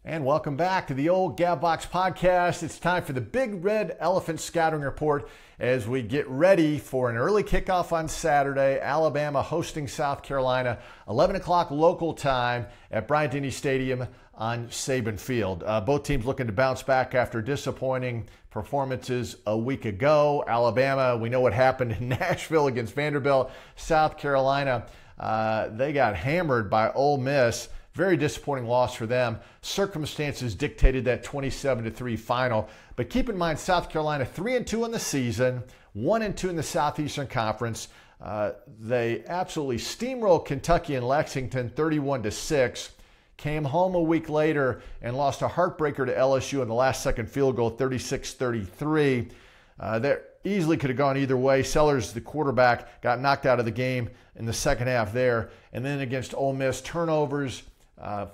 And welcome back to the Old Gav Box Podcast. It's time for the Big Red Elephant Scouting Report as we get ready for an early kickoff on Saturday. Alabama hosting South Carolina, 11 o'clock local time at Bryant-Denny Stadium on Saban Field. Both teams looking to bounce back after disappointing performances a week ago. Alabama, we know what happened in Nashville against Vanderbilt. South Carolina, they got hammered by Ole Miss. Very disappointing loss for them. Circumstances dictated that 27-3 final. But keep in mind, South Carolina 3-2 in the season, 1-2 in the Southeastern Conference. They absolutely steamrolled Kentucky and Lexington 31-6. Came home a week later and lost a heartbreaker to LSU in the last second field goal, 36-33. That easily could have gone either way. Sellers, the quarterback, got knocked out of the game in the second half there. And then against Ole Miss, turnovers,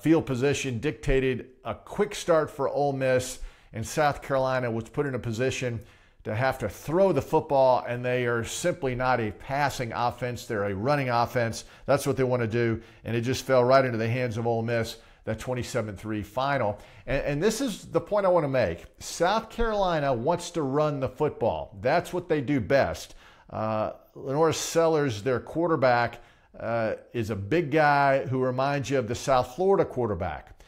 field position dictated a quick start for Ole Miss, and South Carolina was put in a position to have to throw the football, and they are simply not a passing offense. They're a running offense. That's what they want to do, and it just fell right into the hands of Ole Miss, that 27-3 final. And this is the point I want to make. South Carolina wants to run the football. That's what they do best. Lenore Sellers, their quarterback, is a big guy who reminds you of the South Florida quarterback.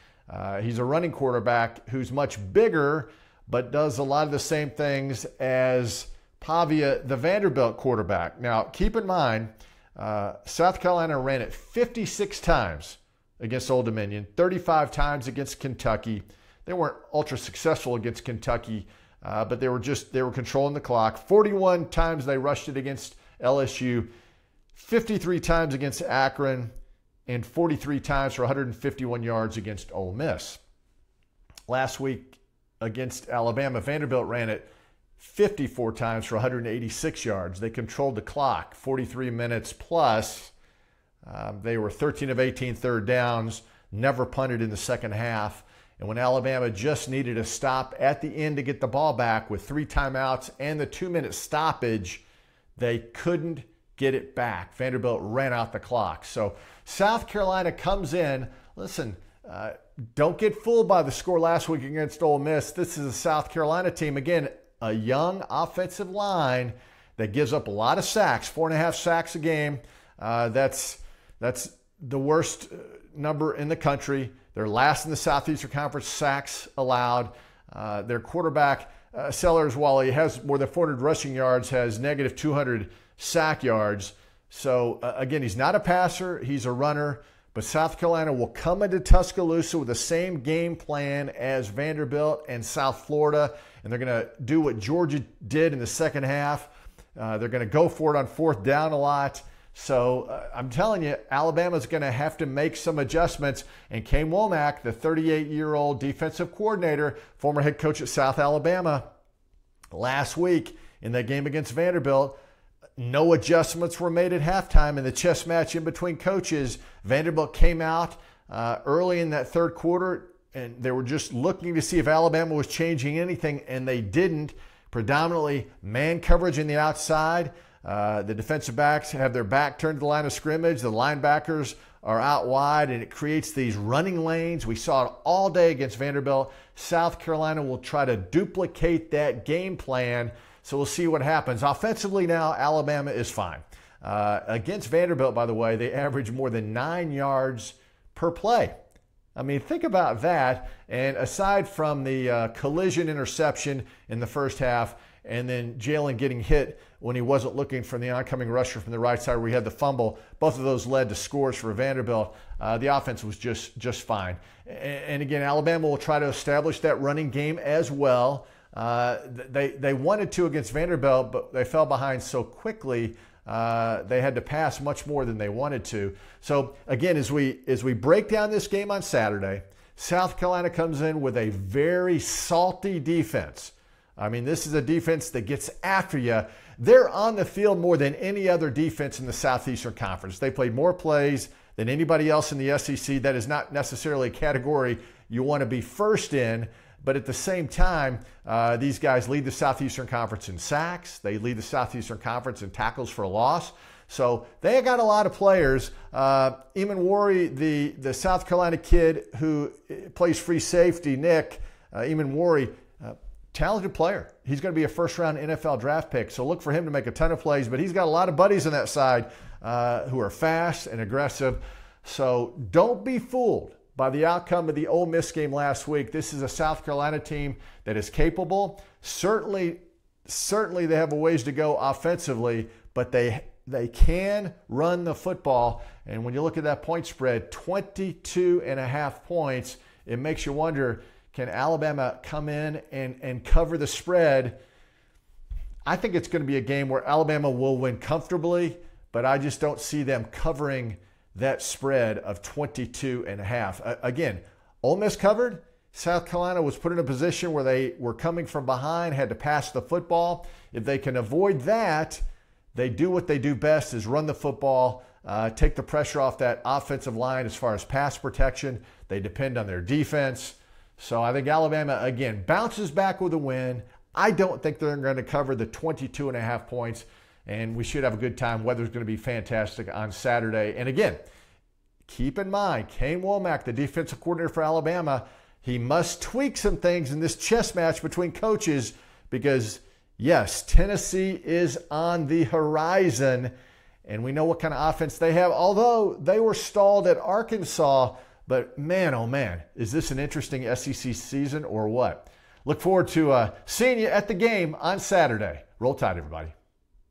He's a running quarterback who's much bigger, but does a lot of the same things as Pavia, the Vanderbilt quarterback. Now, keep in mind, South Carolina ran it 56 times against Old Dominion, 35 times against Kentucky. They weren't ultra successful against Kentucky, but they were controlling the clock. 41 times they rushed it against LSU. 53 times against Akron, and 43 times for 151 yards against Ole Miss. Last week against Alabama, Vanderbilt ran it 54 times for 186 yards. They controlled the clock, 43 minutes plus. They were 13 of 18 third downs, never punted in the second half. And when Alabama just needed a stop at the end to get the ball back with 3 timeouts and the 2-minute stoppage, they couldn't get it back. Vanderbilt ran out the clock. So South Carolina comes in. Listen, don't get fooled by the score last week against Ole Miss. This is a South Carolina team. Again, a young offensive line that gives up a lot of sacks, 4.5 sacks a game. That's the worst number in the country. They're last in the Southeastern Conference sacks allowed. Their quarterback, Sellers, while he has more than 400 rushing yards, has negative 200 sack yards. So again, he's not a passer, he's a runner, but South Carolina will come into Tuscaloosa with the same game plan as Vanderbilt and South Florida, and they're going to do what Georgia did in the second half. They're going to go for it on fourth down a lot. So I'm telling you, Alabama's going to have to make some adjustments, and Kane Womack, the 38-year-old defensive coordinator, former head coach at South Alabama, last week in that game against Vanderbilt, no adjustments were made at halftime in the chess match in between coaches. Vanderbilt came out early in that third quarter, and they were just looking to see if Alabama was changing anything, and they didn't. Predominantly man coverage in the outside. The defensive backs have their back turned to the line of scrimmage. The linebackers are out wide, and it creates these running lanes. We saw it all day against Vanderbilt. South Carolina will try to duplicate that game plan. So we'll see what happens. Offensively now, Alabama is fine. Against Vanderbilt, by the way, they average more than 9 yards per play. I mean, think about that. And aside from the collision interception in the first half, and then Jalen getting hit when he wasn't looking for the oncoming rusher from the right side where he had the fumble, both of those led to scores for Vanderbilt. The offense was just fine. And again, Alabama will try to establish that running game as well. They wanted to against Vanderbilt, but they fell behind so quickly they had to pass much more than they wanted to. So again, as we break down this game on Saturday, South Carolina comes in with a very salty defense. I mean, this is a defense that gets after you. They're on the field more than any other defense in the Southeastern Conference. They played more plays than anybody else in the SEC. That is not necessarily a category you want to be first in. But at the same time, these guys lead the Southeastern Conference in sacks. They lead the Southeastern Conference in tackles for a loss. So they got a lot of players. Eamon the South Carolina kid who plays free safety, Nick, Eamon talented player. He's going to be a first-round NFL draft pick, so look for him to make a ton of plays. But he's got a lot of buddies on that side who are fast and aggressive. So don't be fooled by the outcome of the Ole Miss game last week. This is a South Carolina team that is capable. Certainly they have a ways to go offensively, but they can run the football. And when you look at that point spread, 22.5 points, it makes you wonder, can Alabama come in and cover the spread? I think it's going to be a game where Alabama will win comfortably, but I just don't see them covering that spread of 22.5. Again, Ole Miss covered. South Carolina was put in a position where they were coming from behind, had to pass the football. If they can avoid that, they do what they do best, is run the football, take the pressure off that offensive line as far as pass protection. They depend on their defense. So I think Alabama, again, bounces back with a win. I don't think they're going to cover the 22.5 points, and we should have a good time. Weather's going to be fantastic on Saturday. And again, keep in mind, Kane Womack, the defensive coordinator for Alabama, he must tweak some things in this chess match between coaches because, yes, Tennessee is on the horizon, and we know what kind of offense they have, although they were stalled at Arkansas. But man, oh man, is this an interesting SEC season or what? Look forward to seeing you at the game on Saturday. Roll Tide, everybody.